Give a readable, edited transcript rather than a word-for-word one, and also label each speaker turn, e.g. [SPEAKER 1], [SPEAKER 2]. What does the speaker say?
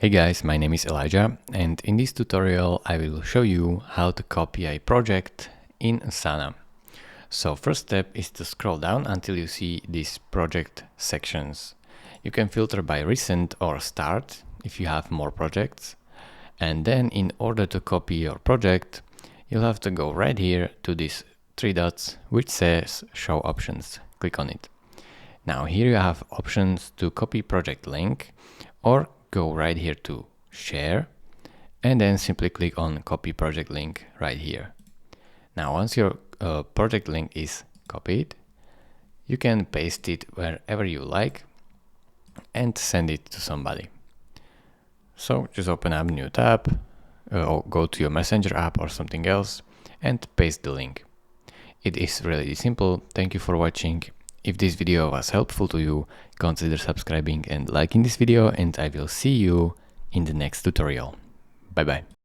[SPEAKER 1] Hey guys, my name is Elijah, and in this tutorial I will show you how to copy a project in Asana. So first step is to scroll down until you see these project sections. You can filter by recent or start if you have more projects. And then in order to copy your project, you'll have to go right here to these three dots which says show options. Click on it. Now here you have options to copy project link, or go right here to share and then simply click on copy project link right here. Now once your project link is copied, you can paste it wherever you like and send it to somebody. So just open up a new tab, or go to your Messenger app or something else and paste the link. It is really simple. Thank you for watching. If this video was helpful to you, consider subscribing and liking this video, and I will see you in the next tutorial. Bye bye.